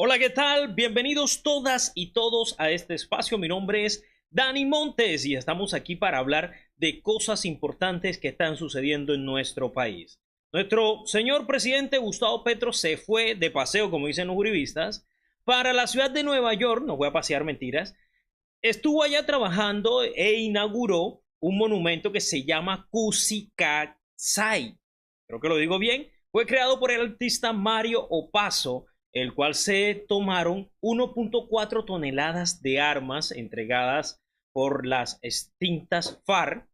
Hola, ¿qué tal? Bienvenidos todas y todos a este espacio. Mi nombre es Dani Montes y estamos aquí para hablar de cosas importantes que están sucediendo en nuestro país. Nuestro señor presidente Gustavo Petro se fue de paseo, como dicen los uribistas, para la ciudad de Nueva York. No voy a pasear mentiras. Estuvo allá trabajando e inauguró un monumento que se llama Kusikatsai. Creo que lo digo bien. Fue creado por el artista Mario Opaso, el cual se tomaron 1.4 toneladas de armas entregadas por las extintas FARC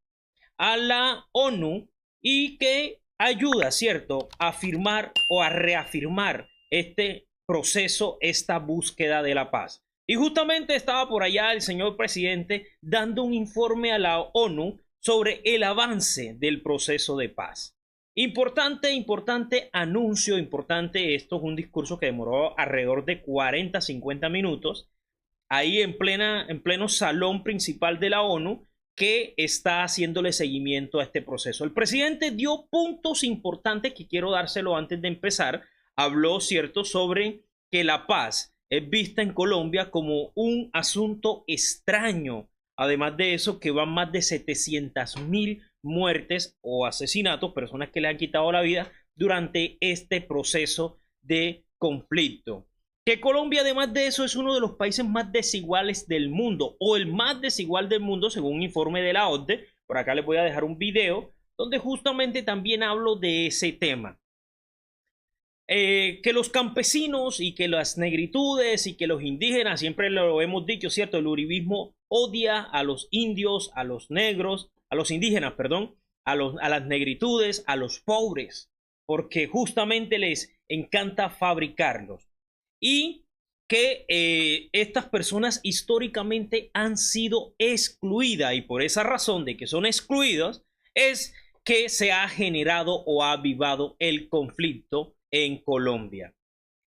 a la ONU y que ayuda, ¿cierto?, a firmar o a reafirmar este proceso, esta búsqueda de la paz. Y justamente estaba por allá el señor presidente dando un informe a la ONU sobre el avance del proceso de paz. Importante anuncio, importante. Esto es un discurso que demoró alrededor de 40-50 minutos, ahí en pleno salón principal de la ONU, que está haciéndole seguimiento a este proceso. El presidente dio puntos importantes que quiero dárselo antes de empezar. Habló, cierto, sobre que la paz es vista en Colombia como un asunto extraño. Además de eso, que van más de 700.000 muertes o asesinatos, personas que le han quitado la vida durante este proceso de conflicto. Que Colombia, además de eso, es uno de los países más desiguales del mundo, o el más desigual del mundo, según un informe de la OCDE. Por acá les voy a dejar un video donde justamente también hablo de ese tema. Que los campesinos y que las negritudes y que los indígenas, siempre lo hemos dicho, ¿cierto? El uribismo odia a los indios, a los negros, a los indígenas, perdón, a las negritudes, a los pobres, porque justamente les encanta fabricarlos. Y que estas personas históricamente han sido excluidas, y por esa razón de que son excluidas es que se ha generado o ha avivado el conflicto en Colombia.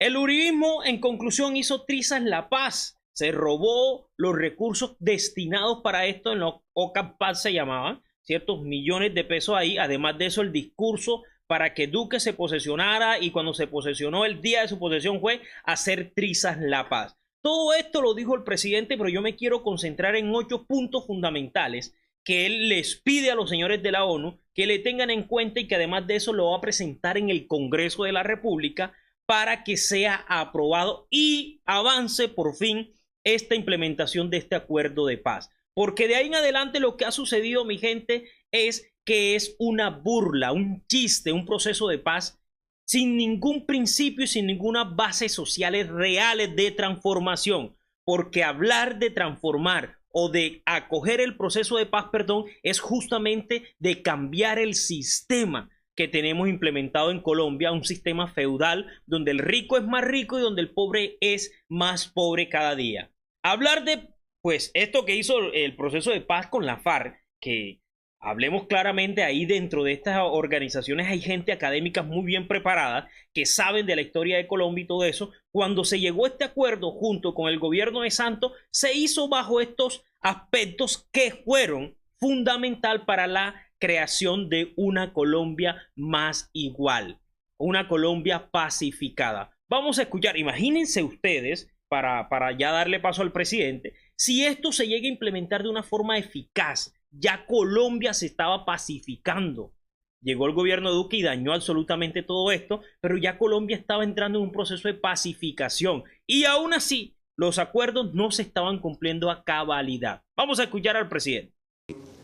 El uribismo, en conclusión, hizo trizas la paz. Se robó los recursos destinados para esto, en los OCAPAC se llamaban, ciertos millones de pesos ahí. Además de eso, el discurso para que Duque se posesionara, y cuando se posesionó, el día de su posesión fue hacer trizas la paz. Todo esto lo dijo el presidente, pero yo me quiero concentrar en 8 puntos fundamentales que él les pide a los señores de la ONU que le tengan en cuenta, y que además de eso lo va a presentar en el Congreso de la República para que sea aprobado y avance por fin esta implementación de este acuerdo de paz. Porque de ahí en adelante lo que ha sucedido, mi gente, es que es una burla, un chiste, un proceso de paz sin ningún principio y sin ninguna base sociales reales de transformación. Porque hablar de transformar o de acoger el proceso de paz, perdón, es justamente de cambiar el sistema que tenemos implementado en Colombia, un sistema feudal donde el rico es más rico y donde el pobre es más pobre cada día. Hablar de, pues, esto que hizo el proceso de paz con la FARC, que hablemos claramente, ahí dentro de estas organizaciones hay gente académica muy bien preparada, que saben de la historia de Colombia y todo eso. Cuando se llegó a este acuerdo junto con el gobierno de Santos, se hizo bajo estos aspectos que fueron fundamental para la creación de una Colombia más igual, una Colombia pacificada. Vamos a escuchar, imagínense ustedes, para ya darle paso al presidente, si esto se llega a implementar de una forma eficaz. Ya Colombia se estaba pacificando. Llegó el gobierno de Duque y dañó absolutamente todo esto, pero ya Colombia estaba entrando en un proceso de pacificación. Y aún así, los acuerdos no se estaban cumpliendo a cabalidad. Vamos a escuchar al presidente.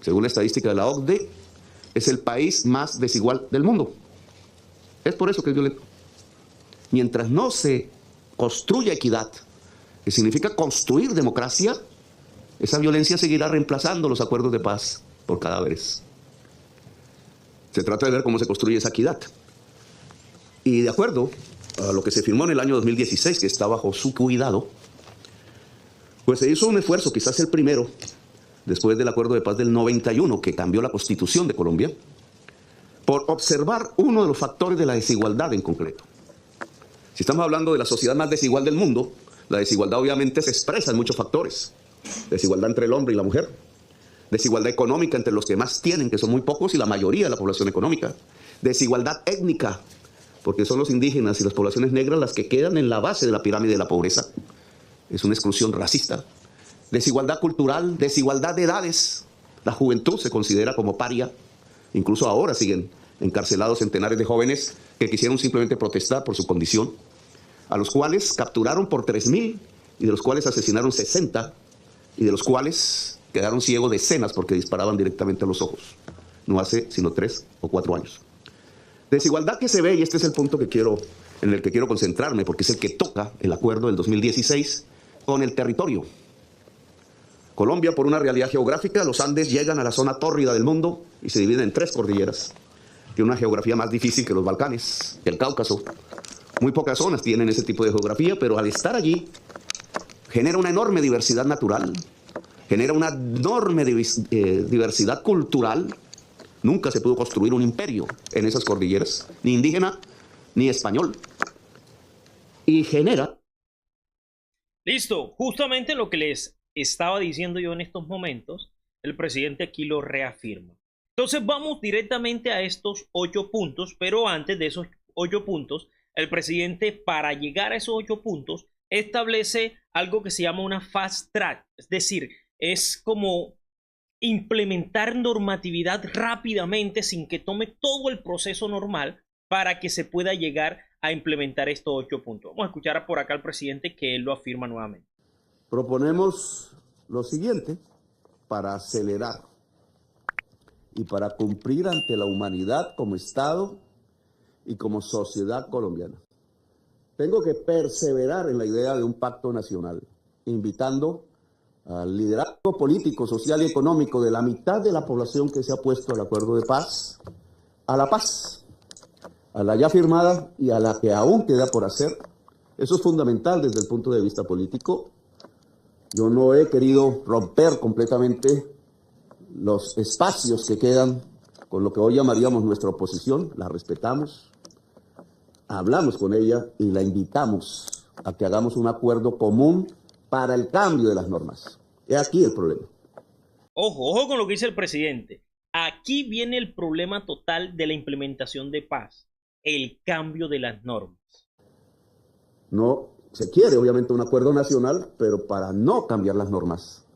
Según la estadística de la OCDE, es el país más desigual del mundo. Es por eso que es violento. Mientras no se construya equidad, que significa construir democracia, esa violencia seguirá reemplazando los acuerdos de paz por cadáveres. Se trata de ver cómo se construye esa equidad. Y de acuerdo a lo que se firmó en el año 2016, que está bajo su cuidado, pues se hizo un esfuerzo, quizás el primero, después del acuerdo de paz del 91, que cambió la Constitución de Colombia, por observar uno de los factores de la desigualdad en concreto. Si estamos hablando de la sociedad más desigual del mundo, la desigualdad obviamente se expresa en muchos factores. Desigualdad entre el hombre y la mujer, desigualdad económica entre los que más tienen, que son muy pocos, y la mayoría de la población económica, desigualdad étnica, porque son los indígenas y las poblaciones negras las que quedan en la base de la pirámide de la pobreza. Es una exclusión racista. Desigualdad cultural, desigualdad de edades. La juventud se considera como paria. Incluso ahora siguen encarcelados centenares de jóvenes que quisieron simplemente protestar por su condición, a los cuales capturaron por 3,000 y de los cuales asesinaron 60 y de los cuales quedaron ciegos decenas porque disparaban directamente a los ojos. No hace sino 3 o 4 años. Desigualdad que se ve, y este es el punto en el que quiero concentrarme, porque es el que toca el acuerdo del 2016 con el territorio. Colombia, por una realidad geográfica, los Andes llegan a la zona tórrida del mundo y se dividen en 3 cordilleras. Tiene una geografía más difícil que los Balcanes, que el Cáucaso. Muy pocas zonas tienen ese tipo de geografía, pero al estar allí genera una enorme diversidad natural, genera una enorme diversidad cultural. Nunca se pudo construir un imperio en esas cordilleras, ni indígena ni español. Y genera... Listo, justamente lo que les estaba diciendo yo en estos momentos, el presidente aquí lo reafirma. Entonces vamos directamente a estos 8 puntos, pero antes de esos 8 puntos, el presidente, para llegar a esos 8 puntos, establece algo que se llama una fast track, es decir, es como implementar normatividad rápidamente sin que tome todo el proceso normal para que se pueda llegar a implementar estos 8 puntos. Vamos a escuchar por acá al presidente que él lo afirma nuevamente. Proponemos lo siguiente para acelerar y para cumplir ante la humanidad como Estado y como sociedad colombiana. Tengo que perseverar en la idea de un pacto nacional, invitando al liderazgo político, social y económico de la mitad de la población que se ha opuesto al acuerdo de paz, a la paz, a la ya firmada y a la que aún queda por hacer. Eso es fundamental desde el punto de vista político. Yo no he querido romper completamente los espacios que quedan con lo que hoy llamaríamos nuestra oposición. La respetamos, hablamos con ella y la invitamos a que hagamos un acuerdo común para el cambio de las normas. Es aquí el problema. Ojo con lo que dice el presidente. Aquí viene el problema total de la implementación de paz, el cambio de las normas. No se quiere, obviamente, un acuerdo nacional, pero para no cambiar las normas.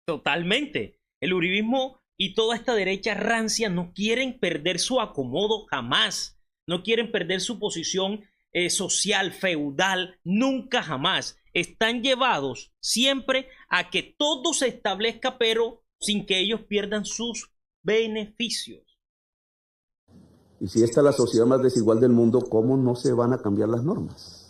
Totalmente. El uribismo y toda esta derecha rancia no quieren perder su acomodo jamás. No quieren perder su posición social, feudal, nunca jamás. Están llevados siempre a que todo se establezca, pero sin que ellos pierdan sus beneficios. Y si esta es la sociedad más desigual del mundo, ¿cómo no se van a cambiar las normas?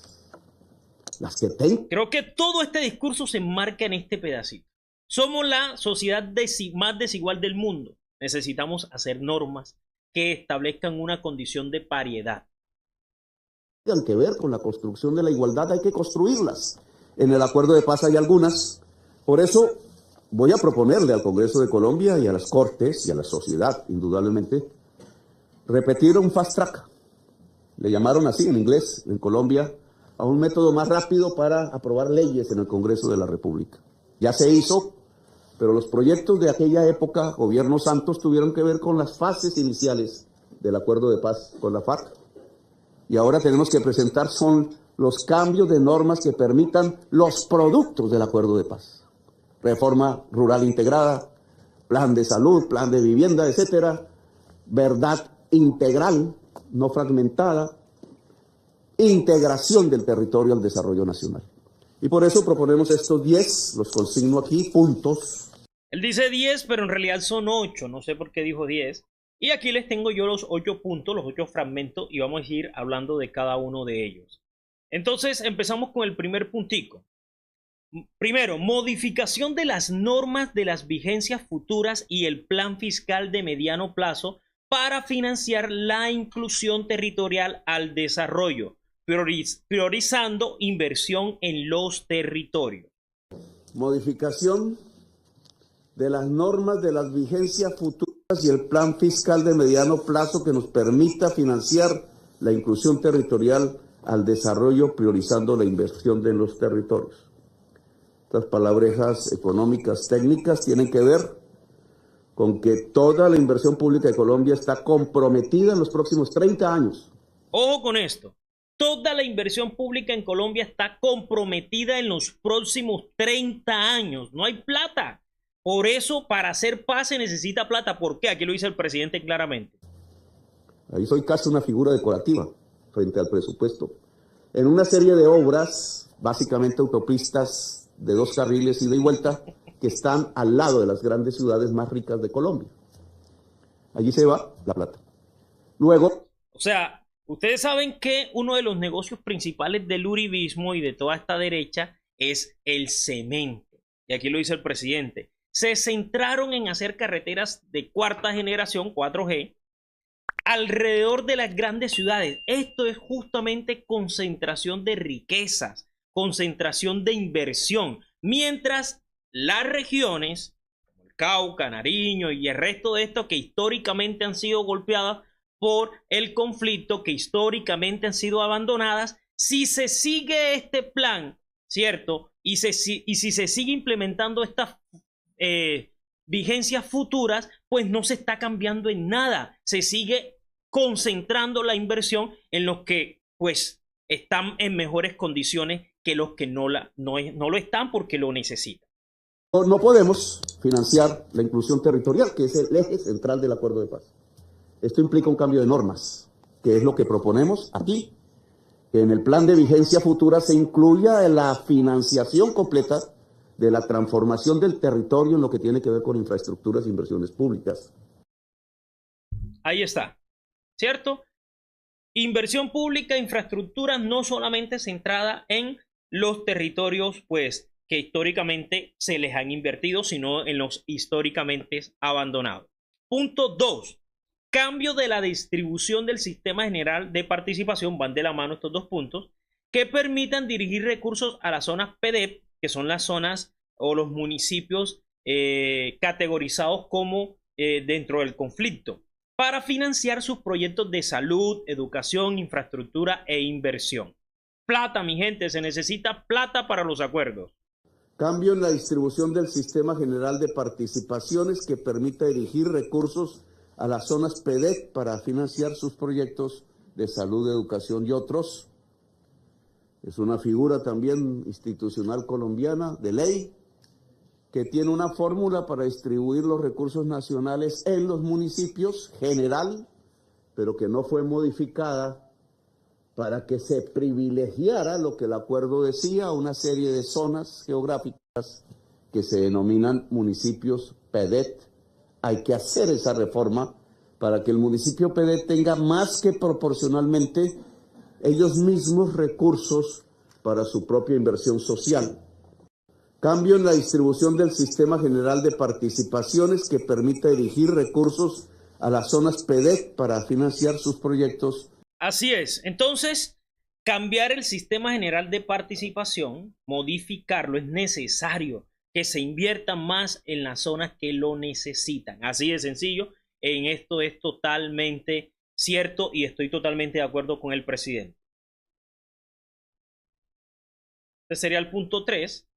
Las que tengan. Creo que todo este discurso se enmarca en este pedacito. Somos la sociedad más desigual del mundo. Necesitamos hacer normas que establezcan una condición de pariedad. Tienen que ver con la construcción de la igualdad, hay que construirlas. En el acuerdo de paz hay algunas. Por eso voy a proponerle al Congreso de Colombia y a las Cortes y a la sociedad, indudablemente, repetir un fast track. Le llamaron así en inglés, en Colombia, a un método más rápido para aprobar leyes en el Congreso de la República. Ya se hizo, pero los proyectos de aquella época, gobierno Santos, tuvieron que ver con las fases iniciales del acuerdo de paz con la FARC. Y ahora tenemos que presentar son los cambios de normas que permitan los productos del acuerdo de paz. Reforma rural integrada, plan de salud, plan de vivienda, etcétera. Verdad integral, no fragmentada. Integración del territorio al desarrollo nacional. Y por eso proponemos estos 10, los consigno aquí, puntos. Él dice 10, pero en realidad son 8, no sé por qué dijo 10. Y aquí les tengo yo los 8 puntos, los 8 fragmentos, y vamos a ir hablando de cada uno de ellos. Entonces empezamos con el primer puntico. Primero, modificación de las normas de las vigencias futuras y el plan fiscal de mediano plazo para financiar la inclusión territorial al desarrollo, priorizando inversión en los territorios. Modificación de las normas de las vigencias futuras y el plan fiscal de mediano plazo que nos permita financiar la inclusión territorial al desarrollo, priorizando la inversión en los territorios. Estas palabrejas económicas técnicas tienen que ver con que toda la inversión pública de Colombia está comprometida en los próximos 30 años Ojo con esto. Toda la inversión pública en Colombia está comprometida en los próximos 30 años. No hay plata. Por eso, para hacer paz se necesita plata. ¿Por qué? Aquí lo dice el presidente claramente. Ahí soy casi una figura decorativa frente al presupuesto. En una serie de obras, básicamente autopistas de 2 carriles ida y vuelta, que están al lado de las grandes ciudades más ricas de Colombia. Allí se va la plata. Luego... O sea, ustedes saben que uno de los negocios principales del uribismo y de toda esta derecha es el cemento. Y aquí lo dice el presidente. Se centraron en hacer carreteras de cuarta generación, 4G, alrededor de las grandes ciudades. Esto es justamente concentración de riquezas, concentración de inversión, mientras las regiones, como el Cauca, Nariño y el resto de estos que históricamente han sido golpeadas por el conflicto, que históricamente han sido abandonadas, si se sigue este plan, ¿cierto? Y si se sigue implementando estas vigencias futuras, pues no se está cambiando en nada. Se sigue concentrando la inversión en los que pues están en mejores condiciones que los que no lo están porque lo necesitan. No podemos financiar la inclusión territorial, que es el eje central del acuerdo de paz. Esto implica un cambio de normas, que es lo que proponemos aquí, que en el plan de vigencia futura se incluya la financiación completa de la transformación del territorio en lo que tiene que ver con infraestructuras e inversiones públicas. Ahí está, ¿cierto? Inversión pública, infraestructura no solamente centrada en los territorios, pues, que históricamente se les han invertido, sino en los históricamente abandonados. Punto 2. Cambio de la distribución del sistema general de participación, van de la mano estos dos puntos, que permitan dirigir recursos a las zonas PDEP, que son las zonas o los municipios categorizados como dentro del conflicto, para financiar sus proyectos de salud, educación, infraestructura e inversión. Plata, mi gente, se necesita plata para los acuerdos. Cambio en la distribución del sistema general de participaciones que permita dirigir recursos a las zonas PDEP para financiar sus proyectos de salud, educación y otros. Es una figura también institucional colombiana de ley que tiene una fórmula para distribuir los recursos nacionales en los municipios general, pero que no fue modificada para que se privilegiara lo que el acuerdo decía, una serie de zonas geográficas que se denominan municipios PEDET. Hay que hacer esa reforma para que el municipio PEDET tenga más que proporcionalmente ellos mismos recursos para su propia inversión social. Cambio en la distribución del sistema general de participaciones que permita dirigir recursos a las zonas PEDET para financiar sus proyectos. Así es. Entonces, cambiar el sistema general de participación, modificarlo, es necesario que se invierta más en las zonas que lo necesitan. Así de sencillo. En esto es totalmente cierto y estoy totalmente de acuerdo con el presidente. Este sería el punto 3.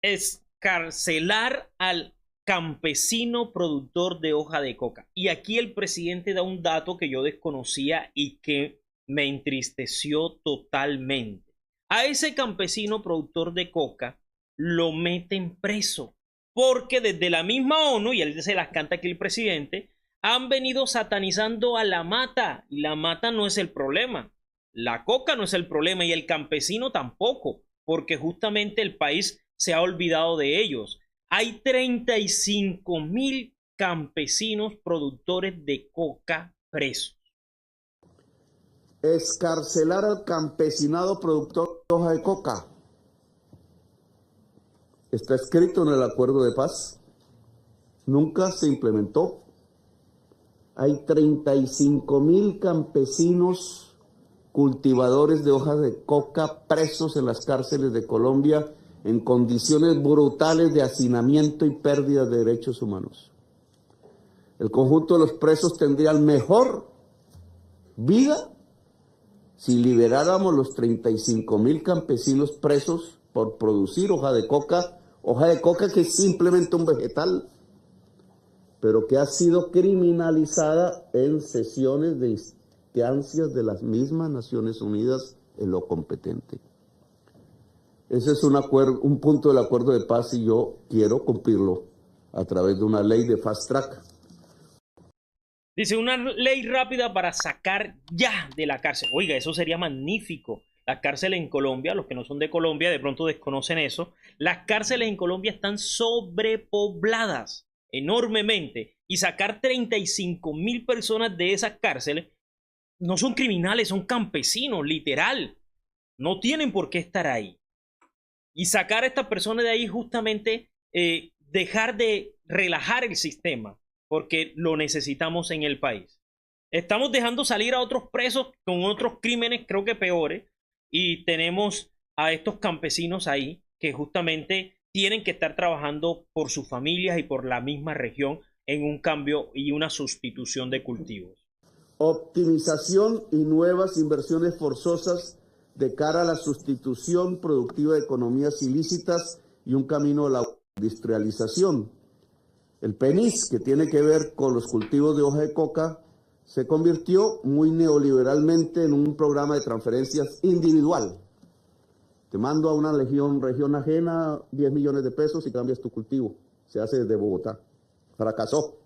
Escarcelar al campesino productor de hoja de coca. Y aquí el presidente da un dato que yo desconocía y que me entristeció totalmente. A ese campesino productor de coca lo meten preso porque desde la misma ONU, y él se las canta aquí el presidente, han venido satanizando a la mata. Y la mata no es el problema. La coca no es el problema y el campesino tampoco, porque justamente el país se ha olvidado de ellos. Hay 35,000 campesinos productores de coca presos. Escarcelar al campesinado productor de hoja de coca. Está escrito en el acuerdo de paz. Nunca se implementó. Hay 35,000 campesinos cultivadores de hoja de coca presos en las cárceles de Colombia en condiciones brutales de hacinamiento y pérdida de derechos humanos. El conjunto de los presos tendrían mejor vida si liberáramos los 35,000 campesinos presos por producir hoja de coca que es simplemente un vegetal, pero que ha sido criminalizada en sesiones de instancias de las mismas Naciones Unidas en lo competente. Ese es un punto del acuerdo de paz y yo quiero cumplirlo a través de una ley de fast track. Dice, una ley rápida para sacar ya de la cárcel. Oiga, eso sería magnífico. Las cárceles en Colombia, los que no son de Colombia de pronto desconocen eso. Las cárceles en Colombia están sobrepobladas enormemente. Y sacar 35.000 personas de esas cárceles no son criminales, son campesinos, literal. No tienen por qué estar ahí. Y sacar a estas personas de ahí justamente dejar de relajar el sistema, porque lo necesitamos en el país. Estamos dejando salir a otros presos con otros crímenes, creo que peores, y tenemos a estos campesinos ahí que justamente tienen que estar trabajando por sus familias y por la misma región en un cambio y una sustitución de cultivos. Optimización y nuevas inversiones forzosas de cara a la sustitución productiva de economías ilícitas y un camino a la industrialización. El PENIS, que tiene que ver con los cultivos de hoja de coca, se convirtió muy neoliberalmente en un programa de transferencias individual. Te mando a una región ajena 10 millones de pesos y cambias tu cultivo. Se hace desde Bogotá. Fracasó.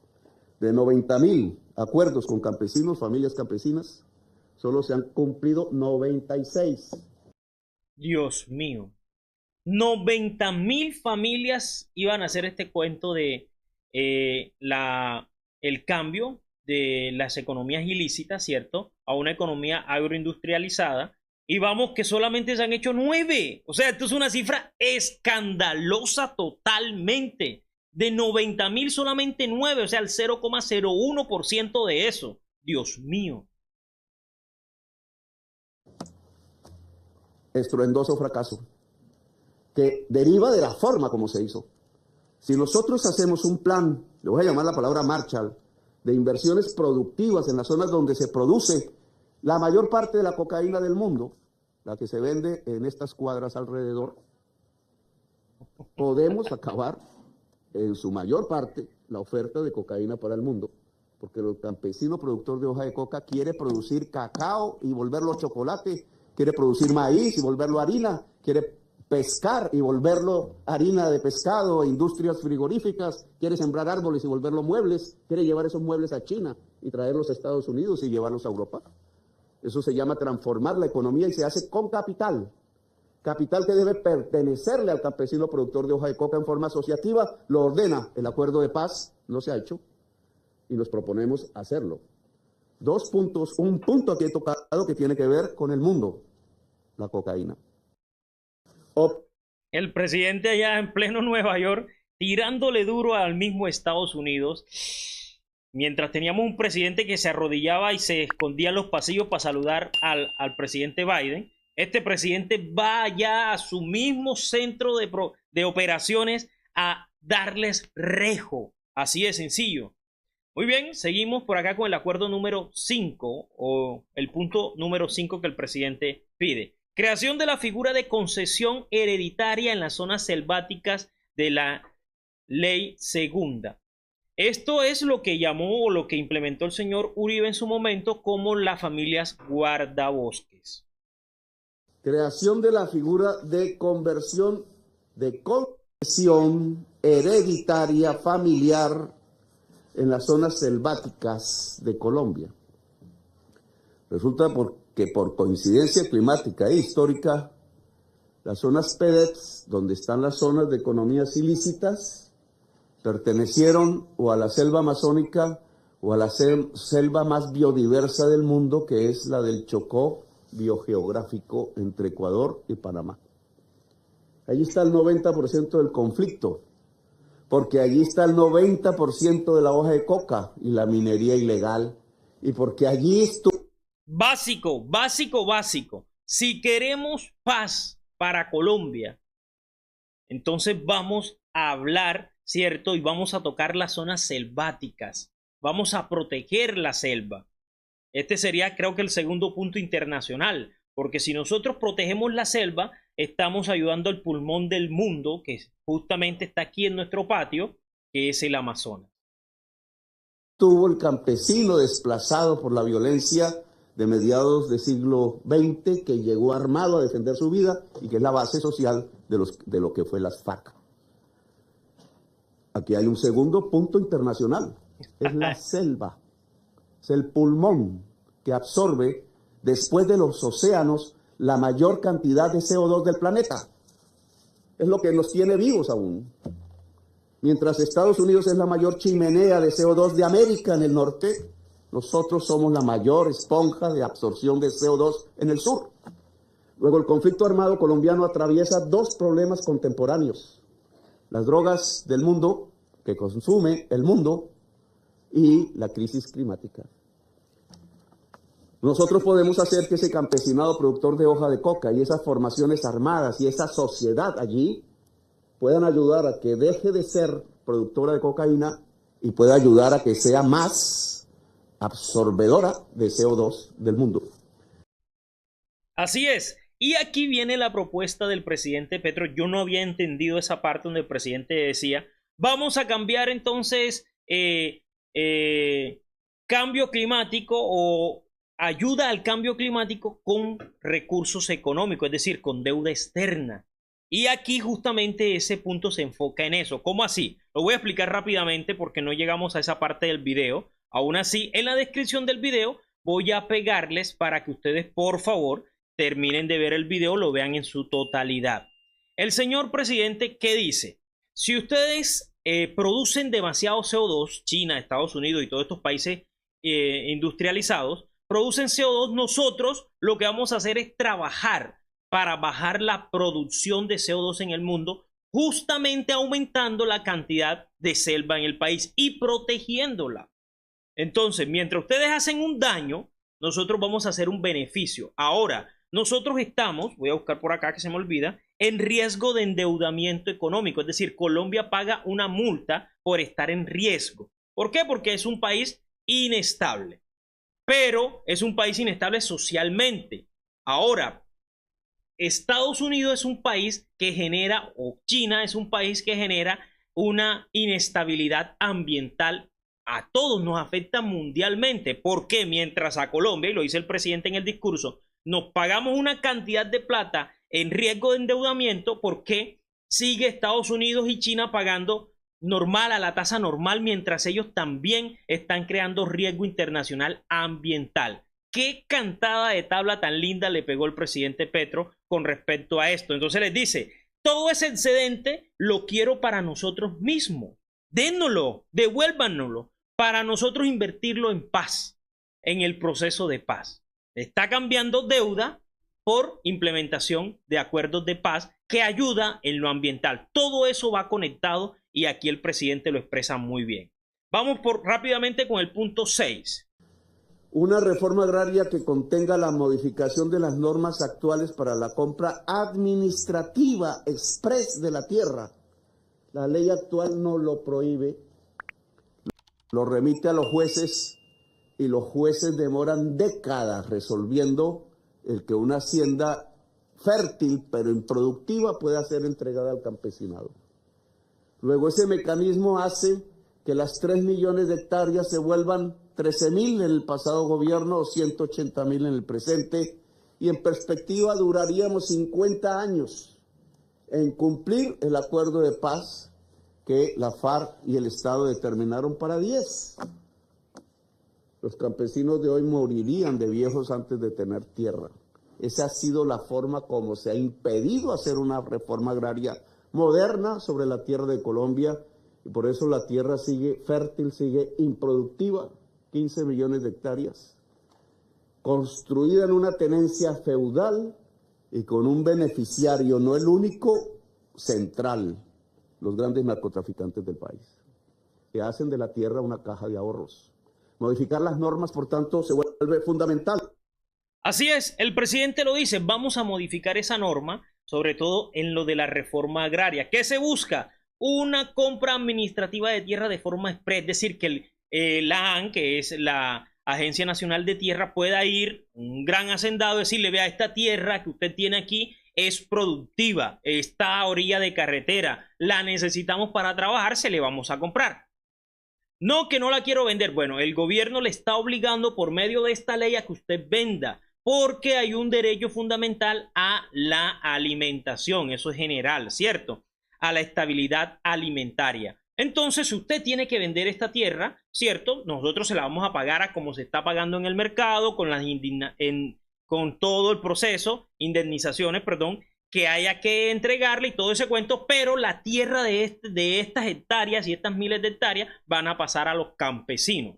De 90.000 acuerdos con campesinos, familias campesinas, solo se han cumplido 96. Dios mío. 90.000 familias iban a hacer este cuento de el cambio de las economías ilícitas, ¿cierto?, a una economía agroindustrializada, y vamos que solamente se han hecho 9. O sea, esto es una cifra escandalosa totalmente. De 90.000 solamente 9, o sea, el 0,01% de eso. Dios mío. Estruendoso fracaso, que deriva de la forma como se hizo. Si nosotros hacemos un plan, le voy a llamar la palabra Marshall, de inversiones productivas en las zonas donde se produce la mayor parte de la cocaína del mundo, la que se vende en estas cuadras alrededor, podemos acabar en su mayor parte la oferta de cocaína para el mundo, porque el campesino productor de hoja de coca quiere producir cacao y volverlo chocolate, quiere producir maíz y volverlo harina, quiere pescar y volverlo harina de pescado, industrias frigoríficas, quiere sembrar árboles y volverlo muebles, quiere llevar esos muebles a China y traerlos a Estados Unidos y llevarlos a Europa. Eso se llama transformar la economía y se hace con capital. Capital que debe pertenecerle al campesino productor de hoja de coca en forma asociativa, lo ordena el acuerdo de paz, no se ha hecho, y nos proponemos hacerlo. 2 puntos, un punto aquí he tocado que tiene que ver con el mundo, la cocaína. El presidente allá en pleno Nueva York tirándole duro al mismo Estados Unidos, mientras teníamos un presidente que se arrodillaba y se escondía en los pasillos para saludar al presidente Biden. Este presidente va ya a su mismo centro de operaciones a darles rejo. Así de sencillo. Muy bien, seguimos por acá con el acuerdo número 5 o el punto número 5 que el presidente pide. Creación de la figura de concesión hereditaria en las zonas selváticas de la ley segunda. Esto es lo que llamó o lo que implementó el señor Uribe en su momento como las familias guardabosques. Creación de la figura de conversión de concesión hereditaria familiar en las zonas selváticas de Colombia. Resulta que por coincidencia climática e histórica, las zonas PEDETs, donde están las zonas de economías ilícitas, pertenecieron o a la selva amazónica o a la selva más biodiversa del mundo, que es la del Chocó biogeográfico entre Ecuador y Panamá. Allí está el 90% del conflicto, porque allí está el 90% de la hoja de coca y la minería ilegal, y porque allí estuvo... Básico. Si queremos paz para Colombia, entonces vamos a hablar, ¿cierto? Y vamos a tocar las zonas selváticas. Vamos a proteger la selva. Este sería, creo que, el segundo punto internacional, porque si nosotros protegemos la selva, estamos ayudando al pulmón del mundo, que justamente está aquí en nuestro patio, que es el Amazonas. Tuvo el campesino desplazado por la violencia de mediados del siglo XX que llegó armado a defender su vida y que es la base social de lo que fue las FARC. Aquí hay un segundo punto internacional, es la selva, es el pulmón que absorbe después de los océanos la mayor cantidad de CO2 del planeta. Es lo que nos tiene vivos aún. Mientras Estados Unidos es la mayor chimenea de CO2 de América en el norte, nosotros somos la mayor esponja de absorción de CO2 en el sur. Luego, el conflicto armado colombiano atraviesa dos problemas contemporáneos: las drogas del mundo, que consume el mundo, y la crisis climática. Nosotros podemos hacer que ese campesinado productor de hoja de coca y esas formaciones armadas y esa sociedad allí puedan ayudar a que deje de ser productora de cocaína y pueda ayudar a que sea más absorbedora de CO2 del mundo. Así es. Y aquí viene la propuesta del presidente Petro. Yo no había entendido esa parte donde el presidente decía, vamos a cambiar entonces cambio climático o ayuda al cambio climático con recursos económicos, es decir, con deuda externa. Y aquí justamente ese punto se enfoca en eso. ¿Cómo así? Lo voy a explicar rápidamente porque no llegamos a esa parte del video. Aún así, en la descripción del video voy a pegarles para que ustedes, por favor, terminen de ver el video, lo vean en su totalidad. El señor presidente, ¿qué dice? Si ustedes producen demasiado CO2, China, Estados Unidos y todos estos países industrializados, producen CO2, nosotros lo que vamos a hacer es trabajar para bajar la producción de CO2 en el mundo, justamente aumentando la cantidad de selva en el país y protegiéndola. Entonces, mientras ustedes hacen un daño, nosotros vamos a hacer un beneficio. Ahora, nosotros estamos, voy a buscar por acá que se me olvida, en riesgo de endeudamiento económico. Es decir, Colombia paga una multa por estar en riesgo. ¿Por qué? Porque es un país inestable. Pero es un país inestable socialmente. Ahora, Estados Unidos es un país que genera, o China es un país que genera una inestabilidad ambiental. A todos nos afecta mundialmente. Porque mientras a Colombia, y lo dice el presidente en el discurso, nos pagamos una cantidad de plata en riesgo de endeudamiento, ¿por qué sigue Estados Unidos y China pagando normal, a la tasa normal, mientras ellos también están creando riesgo internacional ambiental? ¿Qué cantada de tabla tan linda le pegó el presidente Petro con respecto a esto? Entonces les dice, todo ese excedente lo quiero para nosotros mismos. Dénnoslo, devuélvanoslo para nosotros invertirlo en paz, en el proceso de paz. Está cambiando deuda por implementación de acuerdos de paz que ayuda en lo ambiental. Todo eso va conectado y aquí el presidente lo expresa muy bien. Vamos rápidamente con el punto 6. Una reforma agraria que contenga la modificación de las normas actuales para la compra administrativa express de la tierra. La ley actual no lo prohíbe, lo remite a los jueces y los jueces demoran décadas resolviendo el que una hacienda fértil pero improductiva pueda ser entregada al campesinado. Luego ese mecanismo hace que las 3 millones de hectáreas se vuelvan 13.000 en el pasado gobierno o 180.000 en el presente, y en perspectiva duraríamos 50 años en cumplir el acuerdo de paz que la FARC y el Estado determinaron para 10. Los campesinos de hoy morirían de viejos antes de tener tierra. Esa ha sido la forma como se ha impedido hacer una reforma agraria moderna sobre la tierra de Colombia, y por eso la tierra sigue fértil, sigue improductiva, 15 millones de hectáreas, construida en una tenencia feudal y con un beneficiario, no el único, central, los grandes narcotraficantes del país, que hacen de la tierra una caja de ahorros. Modificar las normas, por tanto, se vuelve fundamental. Así es, el presidente lo dice, vamos a modificar esa norma, sobre todo en lo de la reforma agraria. ¿Qué se busca? Una compra administrativa de tierra de forma express, es decir, que la AN, que es la Agencia Nacional de Tierra, pueda ir un gran hacendado y decirle, vea, esta tierra que usted tiene aquí es productiva, está a orilla de carretera, la necesitamos para trabajar, se le vamos a comprar. No, que no la quiero vender. Bueno, el gobierno le está obligando por medio de esta ley a que usted venda, porque hay un derecho fundamental a la alimentación. Eso es general, ¿cierto? A la estabilidad alimentaria. Entonces, usted tiene que vender esta tierra, ¿cierto? Nosotros se la vamos a pagar a como se está pagando en el mercado, con todo el proceso, indemnizaciones, perdón, que haya que entregarle y todo ese cuento, pero la tierra de estas hectáreas y estas miles de hectáreas van a pasar a los campesinos.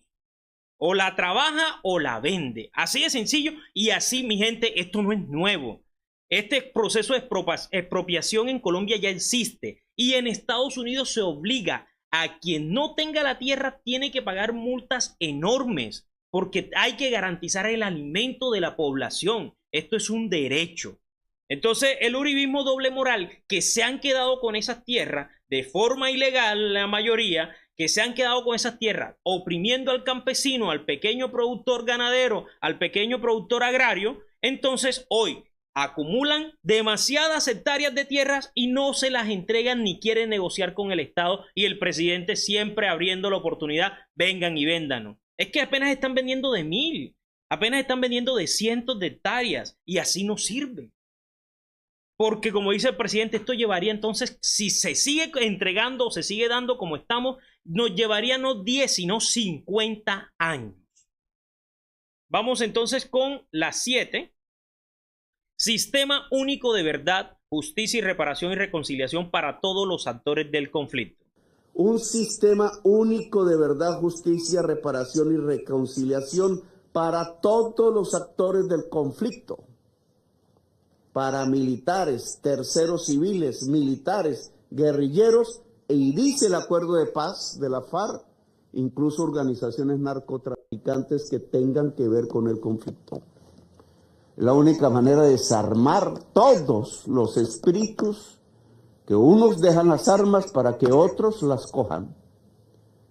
O la trabaja o la vende. Así de sencillo y así, mi gente, esto no es nuevo. Este proceso de expropiación en Colombia ya existe y en Estados Unidos se obliga a quien no tenga la tierra, tiene que pagar multas enormes porque hay que garantizar el alimento de la población. Esto es un derecho. Entonces, el uribismo doble moral, que se han quedado con esas tierras de forma ilegal, la mayoría, que se han quedado con esas tierras, oprimiendo al campesino, al pequeño productor ganadero, al pequeño productor agrario, entonces hoy acumulan demasiadas hectáreas de tierras y no se las entregan ni quieren negociar con el Estado y el presidente siempre abriendo la oportunidad, vengan y véndanos. Es que apenas están vendiendo de 1000, apenas están vendiendo de cientos de hectáreas y así no sirve. Porque como dice el presidente, esto llevaría entonces, si se sigue entregando o se sigue dando como estamos, nos llevaría no 10, sino 50 años. Vamos entonces con la 7. Sistema único de verdad, justicia y reparación y reconciliación para todos los actores del conflicto. Un sistema único de verdad, justicia, reparación y reconciliación para todos los actores del conflicto. Paramilitares, terceros civiles, militares, guerrilleros, y dice el acuerdo de paz de la FARC, incluso organizaciones narcotraficantes que tengan que ver con el conflicto. La única manera de desarmar todos los espíritus, que unos dejan las armas para que otros las cojan,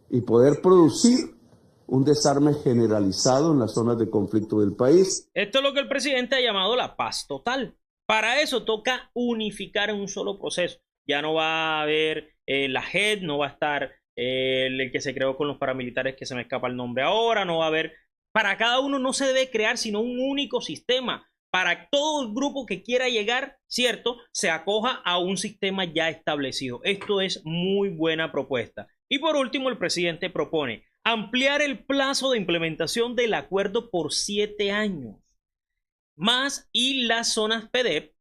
y poder producir un desarme generalizado en las zonas de conflicto del país. Esto es lo que el presidente ha llamado la paz total. Para eso toca unificar en un solo proceso. Ya no va a haber la JEP, no va a estar el que se creó con los paramilitares, que se me escapa el nombre ahora, no va a haber. Para cada uno no se debe crear sino un único sistema. Para todo el grupo que quiera llegar, ¿cierto?, se acoja a un sistema ya establecido. Esto es muy buena propuesta. Y por último, el presidente propone ampliar el plazo de implementación del acuerdo por 7 años. Más y las zonas PEDEP,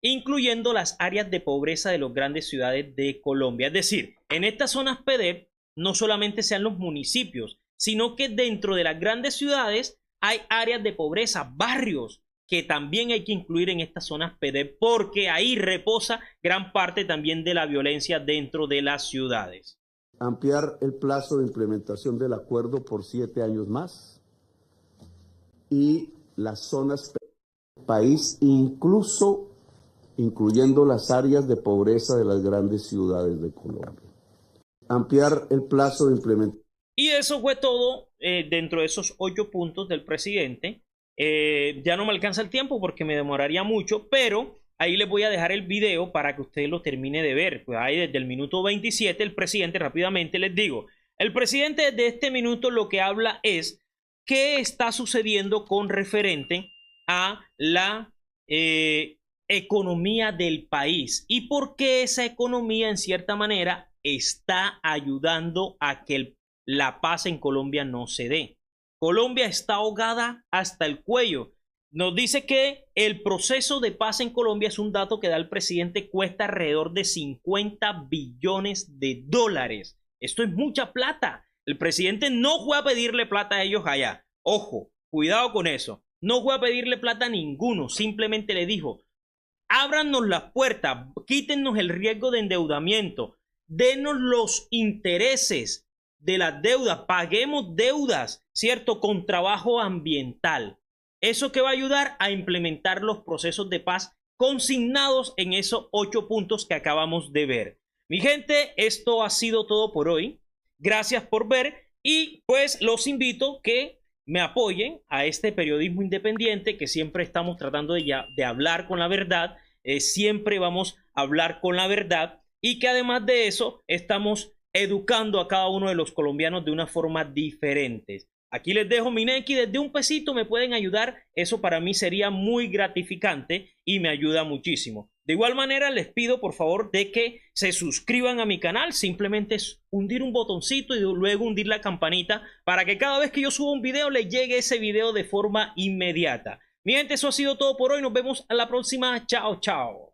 incluyendo las áreas de pobreza de las grandes ciudades de Colombia. Es decir, en estas zonas PEDEP no solamente sean los municipios, sino que dentro de las grandes ciudades hay áreas de pobreza, barrios, que también hay que incluir en estas zonas PEDEP, porque ahí reposa gran parte también de la violencia dentro de las ciudades. Ampliar el plazo de implementación del acuerdo por 7 años más y las zonas país, incluyendo las áreas de pobreza de las grandes ciudades de Colombia. Ampliar el plazo de implementación. Y eso fue todo dentro de esos 8 puntos del presidente. Ya no me alcanza el tiempo porque me demoraría mucho, pero ahí les voy a dejar el video para que usted lo termine de ver. Pues ahí desde el minuto 27 el presidente, rápidamente les digo, el presidente desde este minuto lo que habla es qué está sucediendo con referente a la economía del país y por qué esa economía en cierta manera está ayudando a que la paz en Colombia no se dé. Colombia está ahogada hasta el cuello. Nos dice que el proceso de paz en Colombia, es un dato que da el presidente, cuesta alrededor de 50 billones de dólares. Esto es mucha plata. El presidente no fue a pedirle plata a ellos allá. Ojo, cuidado con eso. No fue a pedirle plata a ninguno. Simplemente le dijo, ábranos las puertas, quítennos el riesgo de endeudamiento, denos los intereses de las deudas, paguemos deudas, ¿cierto?, con trabajo ambiental. Eso que va a ayudar a implementar los procesos de paz consignados en esos 8 puntos que acabamos de ver. Mi gente, esto ha sido todo por hoy. Gracias por ver y pues los invito que me apoyen a este periodismo independiente que siempre estamos tratando de hablar con la verdad. Siempre vamos a hablar con la verdad y que además de eso estamos educando a cada uno de los colombianos de una forma diferente. Aquí les dejo mi Nequi, desde un pesito me pueden ayudar, eso para mí sería muy gratificante y me ayuda muchísimo. De igual manera les pido por favor de que se suscriban a mi canal, simplemente es hundir un botoncito y luego hundir la campanita para que cada vez que yo suba un video les llegue ese video de forma inmediata. Mi gente, eso ha sido todo por hoy, nos vemos a la próxima, chao chao.